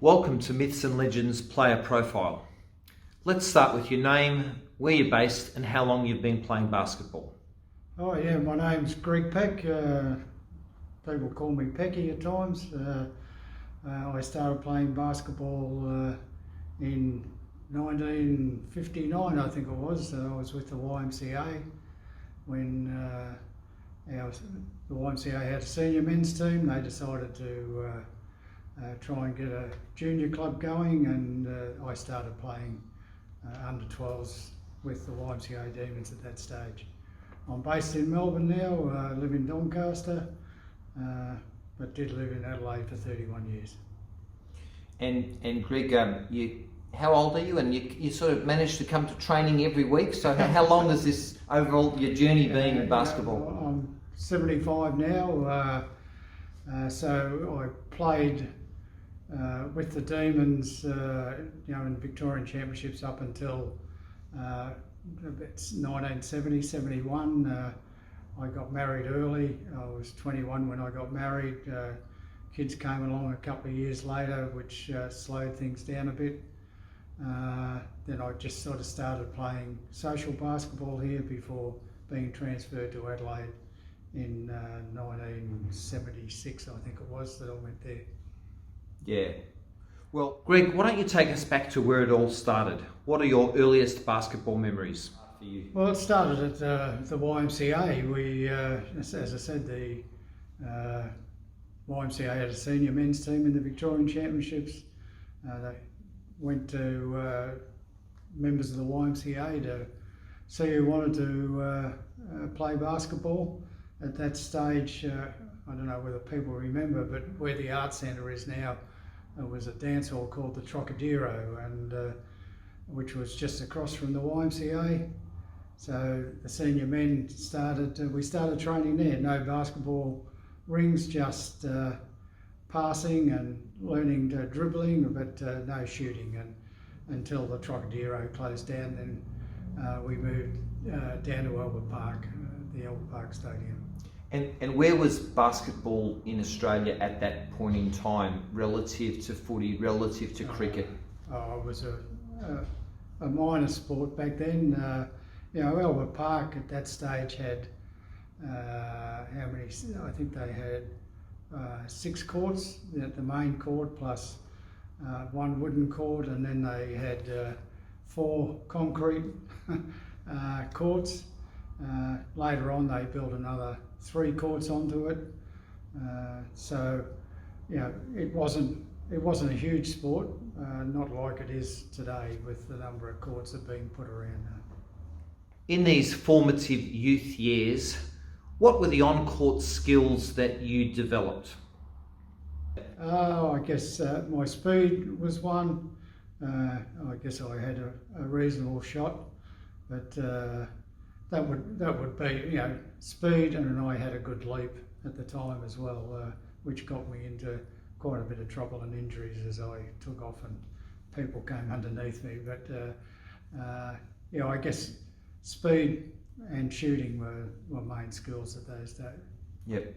Welcome to Myths and Legends Player Profile. Let's start with your name, where you're based and how long you've been playing basketball. Oh yeah, my name's Greg Peck. People call me Pecky at times. I started playing basketball in 1959, I think it was. I was with the YMCA when the YMCA had a senior men's team. They decided to try and get a junior club going, and I started playing under 12s with the YMCA Demons at that stage. I'm based in Melbourne now, live in Doncaster, but did live in Adelaide for 31 years. And Greg, how old are you? And you sort of managed to come to training every week. So how long has this overall your journey been in basketball? I'm 75 now, so I played with the Demons, in Victorian Championships up until 1970, 71. I got married early. I was 21 when I got married. Kids came along a couple of years later, which slowed things down a bit. Then I just sort of started playing social basketball here before being transferred to Adelaide in 1976, I think it was, that I went there. Yeah. Well, Greg, why don't you take us back to where it all started? What are your earliest basketball memories for you? Well, it started at the YMCA. We, as I said, the YMCA had a senior men's team in the Victorian Championships. They went to members of the YMCA to see who wanted to play basketball. At that stage, I don't know whether people remember, but where the Art Centre is now, there was a dance hall called the Trocadero, and which was just across from the YMCA. So the senior men we started training there. No basketball rings, just passing and learning dribbling, but no shooting. And until the Trocadero closed down, then we moved down to Albert Park, the Albert Park Stadium. And where was basketball in Australia at that point in time, relative to footy, relative to cricket? It was a minor sport back then. Albert Park at that stage had how many? I think they had 6 courts. The main court plus one wooden court, and then they had 4 concrete courts. Later on, they built another 3 courts onto it. It wasn't a huge sport, not like it is today with the number of courts that are being put around. In these formative youth years, what were the on-court skills that you developed? I guess my speed was one. I guess I had a reasonable shot, but that would be speed, and I had a good leap at the time as well, which got me into quite a bit of trouble and injuries as I took off and people came underneath me. But I guess speed and shooting were main skills at those days. Yep.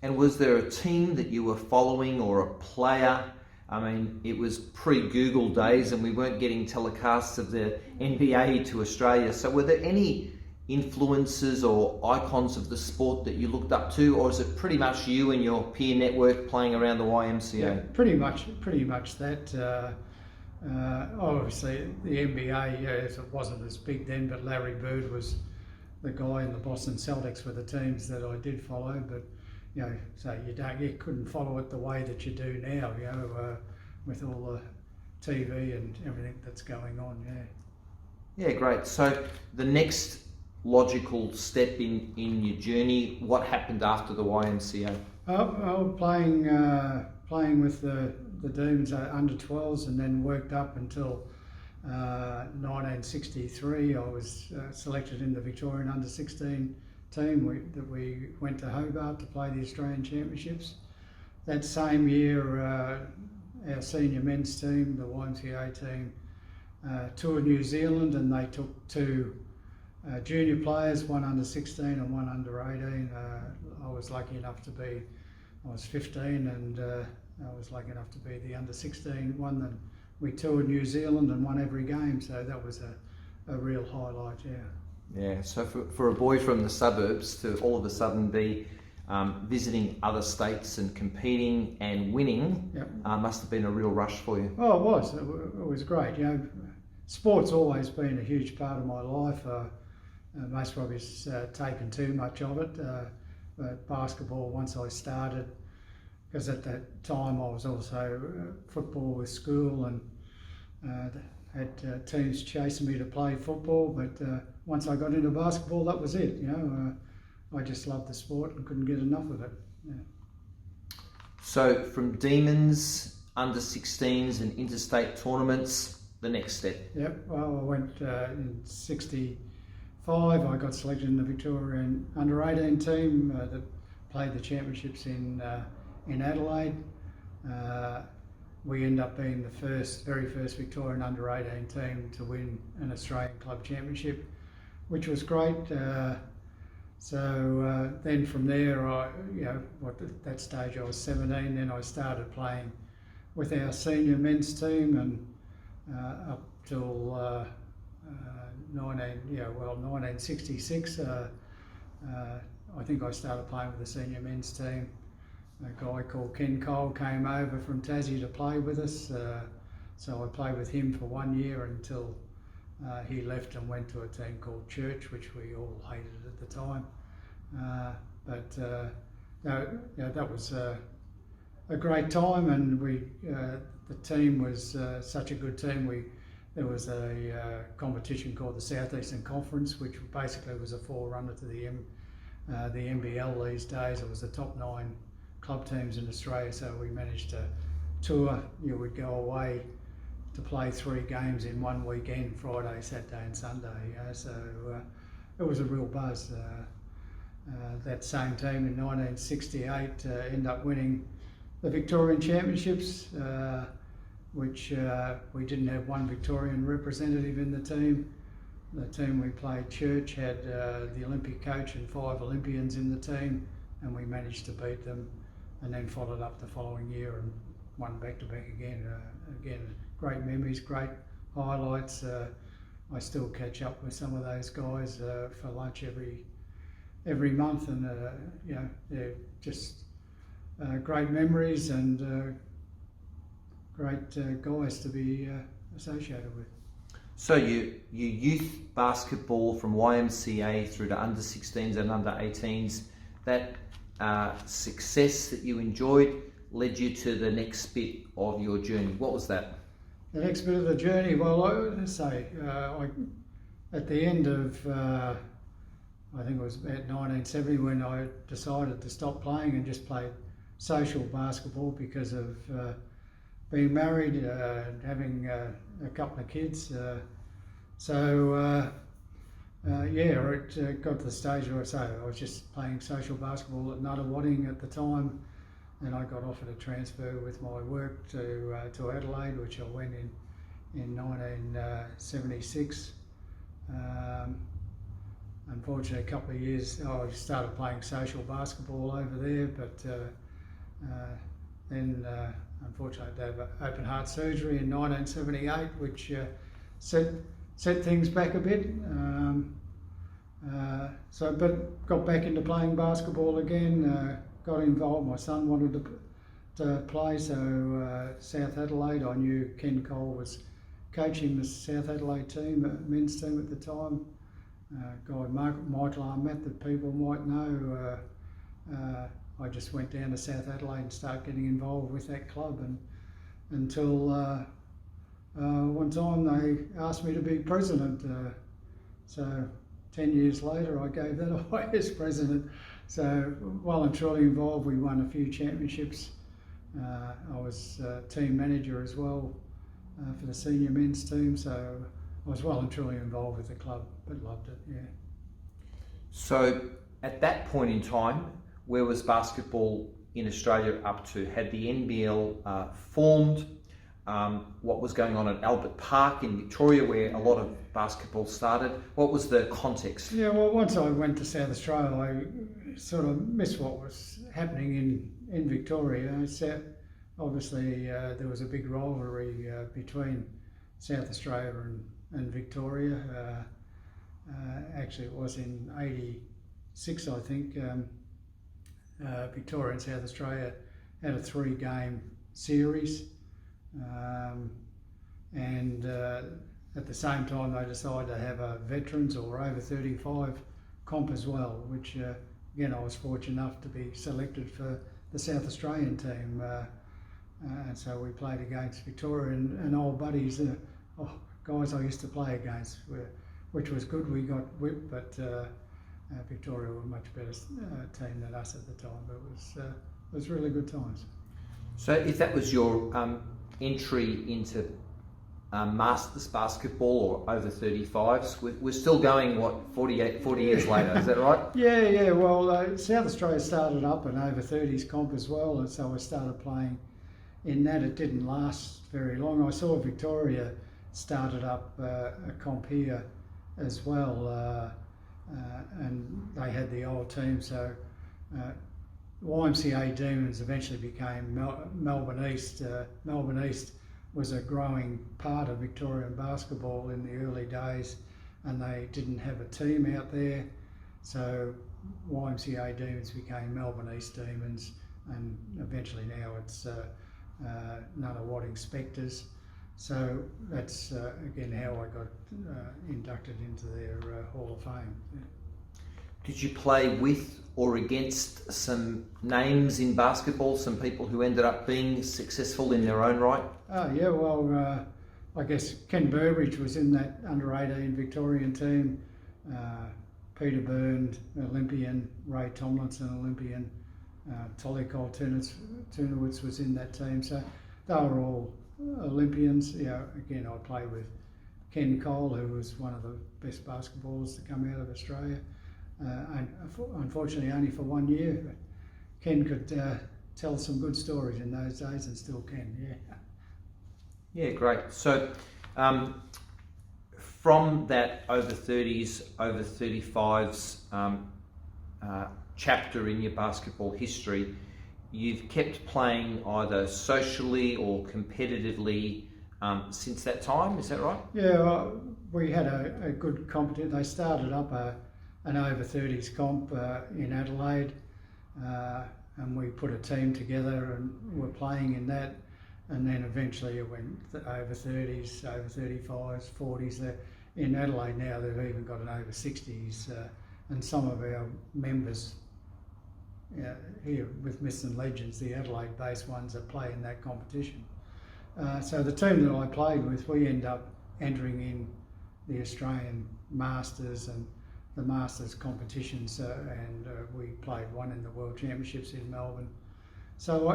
And was there a team that you were following or a player? I mean, it was pre-Google days and we weren't getting telecasts of the NBA to Australia. So were there any influences or icons of the sport that you looked up to, or is it pretty much you and your peer network playing around the YMCA? Yeah, pretty much that. Obviously, the NBA, it wasn't as big then, but Larry Bird was the guy, and the Boston Celtics were the teams that I did follow. But so you couldn't follow it the way that you do now. With all the TV and everything that's going on. Yeah, great. So the next logical step in your journey, what happened after the YMCA? Playing with the Demons under 12s, and then worked up until 1963. I was selected in the Victorian under 16 team that we went to Hobart to play the Australian Championships. That same year, our senior men's team, the YMCA team, toured New Zealand, and they took 2 junior players, one under 16 and one under 18. I was lucky enough I was 15, and I was lucky enough to be the under-16 one. Then we toured New Zealand and won every game, so that was a real highlight, yeah. Yeah, so for a boy from the suburbs to all of a sudden be visiting other states and competing and winning, Yep. Must have been a real rush for you. Oh, it was. It was great. You know, sport's always been a huge part of my life. Most probably taken too much of it. But basketball, once I started, because at that time I was also football with school and had teams chasing me to play football. But once I got into basketball, that was it. You know, I just loved the sport and couldn't get enough of it. Yeah. So from Demons, under-16s and interstate tournaments, the next step. Yep. Well, I went in '65. I got selected in the Victorian under-18 team that played the championships in Adelaide. We ended up being the very first Victorian under-18 team to win an Australian club championship, which was great. So then from there, at that stage I was 17. Then I started playing with our senior men's team, and up till 1966, I think I started playing with the senior men's team. A guy called Ken Cole came over from Tassie to play with us, so I played with him for 1 year until he left and went to a team called Church, which we all hated at the time. That was a great time, and the team was such a good team. There was a competition called the South Eastern Conference, which basically was a forerunner to the NBL these days. It was the top 9 club teams in Australia, so we managed to tour. We'd go away to play 3 games in one weekend, Friday, Saturday and Sunday. So it was a real buzz. That same team in 1968 ended up winning the Victorian Championships, which we didn't have one Victorian representative in the team. The team we played, Church, had the Olympic coach and 5 Olympians in the team, and we managed to beat them, and then followed up the following year and won back-to-back again. Again, great memories, great highlights. I still catch up with some of those guys for lunch every month, and they're just great memories and great guys to be associated with. So you youth basketball from YMCA through to under-16s and under-18s, that success that you enjoyed led you to the next bit of your journey. What was that? The next bit of the journey, well, at the end of, I think it was about 1970 when I decided to stop playing and just play social basketball because of being married and having a couple of kids. It got to the stage where I was just playing social basketball at Nuttawading at the time, and I got offered a transfer with my work to Adelaide, which I went in 1976. Unfortunately, a couple of years I started playing social basketball over there, but then unfortunately I had open heart surgery in 1978, which set things back a bit. But got back into playing basketball again. Got involved. My son wanted to play, so South Adelaide. I knew Ken Cole was coaching the South Adelaide team, men's team at the time. Guy Michael Armett that people might know. I just went down to South Adelaide and started getting involved with that club, and until one time they asked me to be president. So 10 years later, I gave that away as president. So well and truly involved. We won a few championships. I was team manager as well for the senior men's team. So I was well and truly involved with the club, but loved it, yeah. So at that point in time, where was basketball in Australia up to? Had the NBL formed? What was going on at Albert Park in Victoria, where a lot of basketball started? What was the context? Yeah, well, once I went to South Australia, I sort of missed what was happening in Victoria. obviously there was a big rivalry between South Australia and Victoria. Actually, it was in '86, I think. Victoria and South Australia had a 3-game series, and at the same time they decided to have a veterans or over 35 comp as well, which again I was fortunate enough to be selected for the South Australian team, and so we played against Victoria and old buddies, guys I used to play against, which was good. We got whipped, but Victoria were a much better team than us at the time, but it was really good times. So if that was your entry into Masters basketball or over 35s, we're still going, 40 years later, is that right? Yeah, well, South Australia started up an over 30s comp as well, and so I started playing in that. It didn't last very long. I saw Victoria started up a comp here as well, and they had the old team, so YMCA Demons eventually became Melbourne East. Melbourne East was a growing part of Victorian basketball in the early days, and they didn't have a team out there, so YMCA Demons became Melbourne East Demons, and eventually now it's Nunawading Spectres. So that's again how I got inducted into their Hall of Fame. Yeah. Did you play with or against some names in basketball, some people who ended up being successful in their own right? Yeah, well, I guess Ken Burbridge was in that under-18 Victorian team. Peter Byrne, Olympian. Ray Tomlinson, Olympian. Tolikol Turnowitz was in that team. So they were all Olympians. Yeah, again, I played with Ken Cole, who was one of the best basketballers to come out of Australia. And unfortunately only for 1 year, but Ken could tell some good stories in those days and still can, yeah. Yeah, great. So from that over 30s, over 35s chapter in your basketball history, you've kept playing either socially or competitively since that time, is that right? Yeah, well, we had a good competition. They started up an over 30s comp in Adelaide, and we put a team together and were playing in that, and then eventually it went over 30s, over 35s, 40s. In Adelaide now they've even got an over 60s, and some of our members here with Myths and Legends, the Adelaide based ones that play in that competition. So the team that I played with, we end up entering in the Australian Masters and the Masters competitions, and we played one in the World Championships in Melbourne. So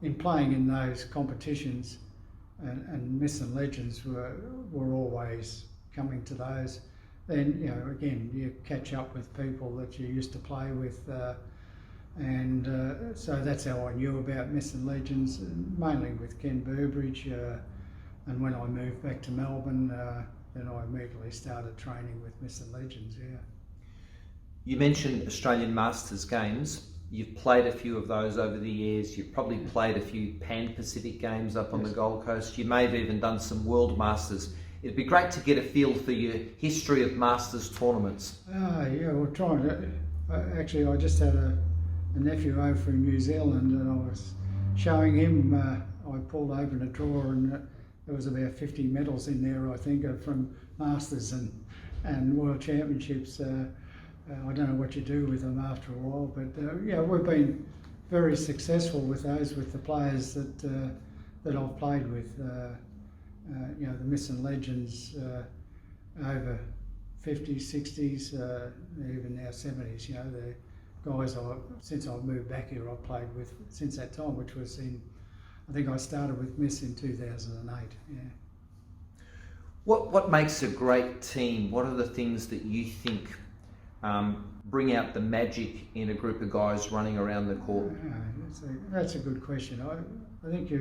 in playing in those competitions, and Myths and Legends were always coming to those. Then again you catch up with people that you used to play with, and so that's how I knew about Myths and Legends, mainly with Ken Burbridge. And when I moved back to Melbourne, then I immediately started training with Myths and Legends. Yeah. You mentioned Australian Masters games. You've played a few of those over the years. You've probably played a few Pan-Pacific games up on the Gold Coast. You may have even done some World Masters. It'd be great to get a feel for your history of Masters tournaments. Yeah, we're trying to. Actually, I just had a nephew over from New Zealand, and I was showing him. I pulled open a drawer, and there was about 50 medals in there, I think, from Masters and World Championships. I don't know what you do with them after a while, but we've been very successful with those, with the players that I've played with. The Myths and Legends over 50s, 60s, even now 70s. The guys since I've moved back here, I've played with since that time, which was I think I started with Myths in 2008. Yeah. What makes a great team? What are the things that you think bring out the magic in a group of guys running around the court? That's a good question. I think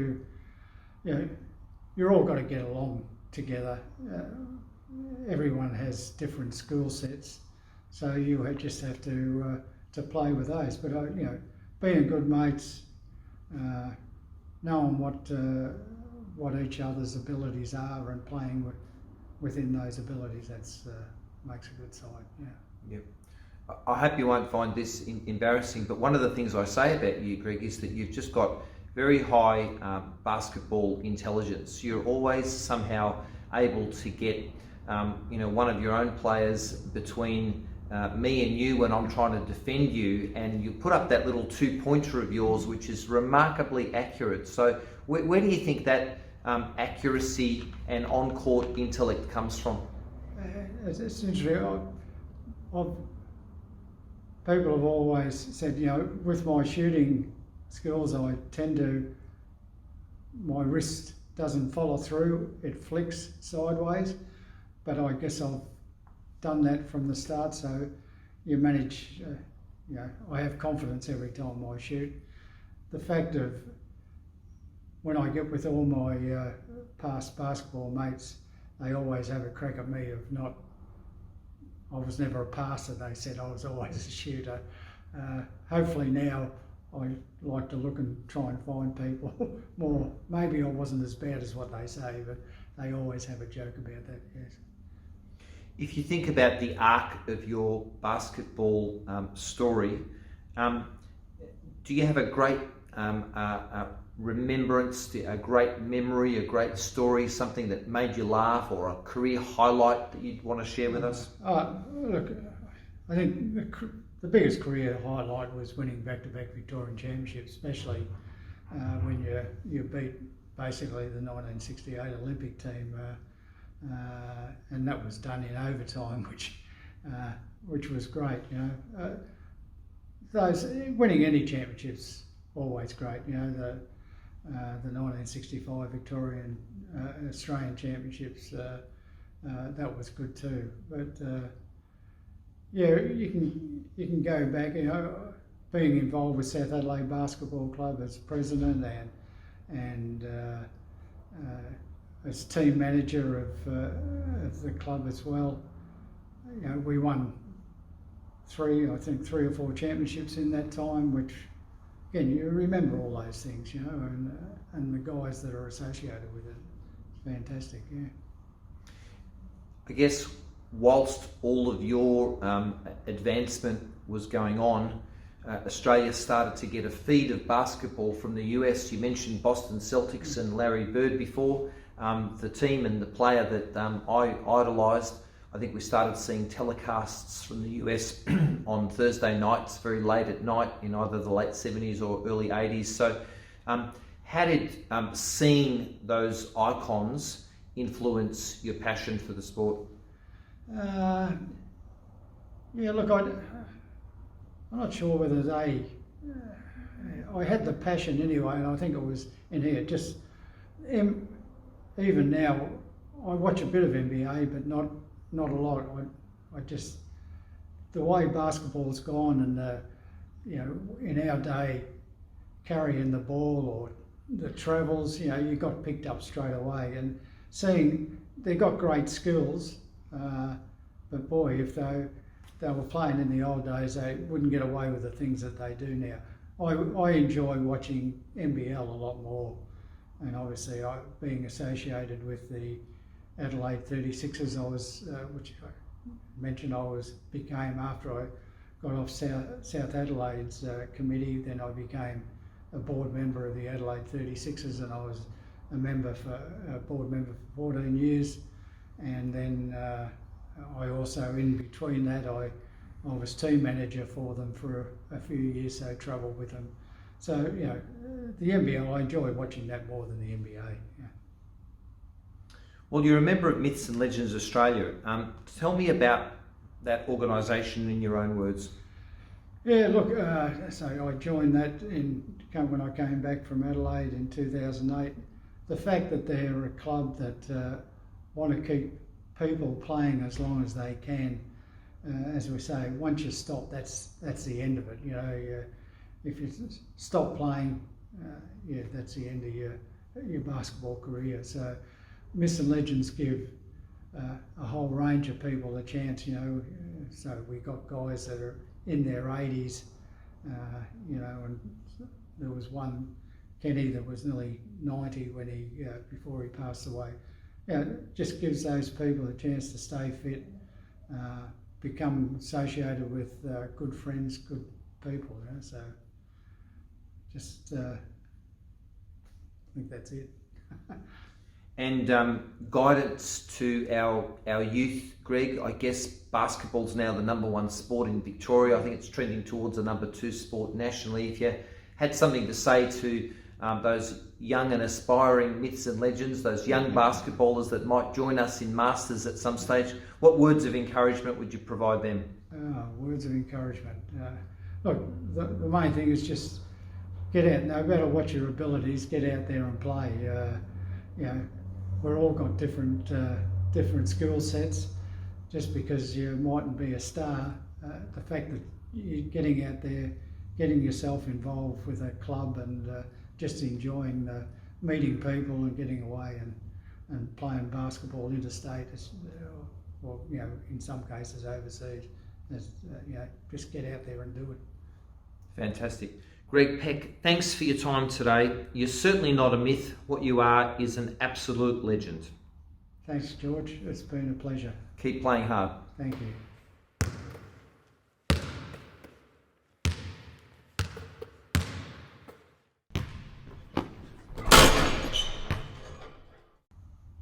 you're all got to get along together. Everyone has different skill sets, so you just have to play with those. But being good mates, knowing what each other's abilities are and playing within those abilities, that's makes a good side. Yeah. Yep. I hope you won't find this embarrassing, but one of the things I say about you, Greg, is that you've just got very high basketball intelligence. You're always somehow able to get one of your own players between me and you when I'm trying to defend you, and you put up that little two-pointer of yours, which is remarkably accurate. So where do you think that accuracy and on-court intellect comes from? It's interesting. People have always said, with my shooting skills, I tend to, my wrist doesn't follow through, it flicks sideways, but I guess I've done that from the start, so you manage, I have confidence every time I shoot. The fact of when I get with all my past basketball mates, they always have a crack at me of I was never a passer, they said I was always a shooter. Hopefully now I like to look and try and find people more. Maybe I wasn't as bad as what they say, but they always have a joke about that, yes. If you think about the arc of your basketball story, do you have a great remembrance, a great memory, a great story, something that made you laugh, or a career highlight that you'd want to share with us? Look, I think the biggest career highlight was winning back-to-back Victorian championships, especially when you beat basically the 1968 Olympic team, and that was done in overtime, which was great. Those winning any championships always great. The 1965 Victorian Australian Championships, that was good too. But you can go back. Being involved with South Adelaide Basketball Club as president and as team manager of the club as well. We won three or four championships in that time, which, again, you remember all those things, and the guys that are associated with it. It's fantastic, yeah. I guess whilst all of your advancement was going on, Australia started to get a feed of basketball from the US. You mentioned Boston Celtics and Larry Bird before. The team and the player that I idolised, I think we started seeing telecasts from the US on Thursday nights, very late at night, in either the late 70s or early 80s. So how did seeing those icons influence your passion for the sport? Look, I'm not sure whether I had the passion anyway, and I think it was in here. Just even now, I watch a bit of NBA, but not a lot. I just, the way basketball's gone, and in our day, carrying the ball or the travels, you got picked up straight away. And seeing they got great skills, but boy, if they were playing in the old days, they wouldn't get away with the things that they do now. I enjoy watching NBL a lot more, and obviously being associated with the Adelaide 36ers, which I mentioned became after I got off South Adelaide's committee. Then I became a board member of the Adelaide 36ers, and I was a board member for 14 years. And then I also, in between that, I was team manager for them for a few years, so I travelled with them. So, the NBL, I enjoy watching that more than the NBA. Yeah. Well, you're a member of Myths and Legends Australia. Tell me about that organisation in your own words. Yeah, look, so I joined that when I came back from Adelaide in 2008. The fact that they're a club that want to keep people playing as long as they can, as we say, once you stop, that's the end of it. If you stop playing, that's the end of your basketball career. So Myths and Legends give a whole range of people a chance, so we got guys that are in their 80s, and there was one Kenny that was nearly 90 when he before he passed away. Just gives those people a chance to stay fit, become associated with good friends, good people. So just I think that's it. And guidance to our youth, Greg. I guess basketball's now the #1 sport in Victoria. I think it's trending towards the #2 sport nationally. If you had something to say to those young and aspiring myths and legends, those young basketballers that might join us in Masters at some stage, what words of encouragement would you provide them? Words of encouragement. Look, the main thing is just get out. No matter what your abilities, get out there and play. We're all got different skill sets. Just because you mightn't be a star, the fact that you're getting out there, getting yourself involved with a club and just enjoying meeting people and getting away and playing basketball interstate, or in some cases overseas. Just get out there and do it. Fantastic. Greg Peck, thanks for your time today. You're certainly not a myth. What you are is an absolute legend. Thanks, George. It's been a pleasure. Keep playing hard. Thank you.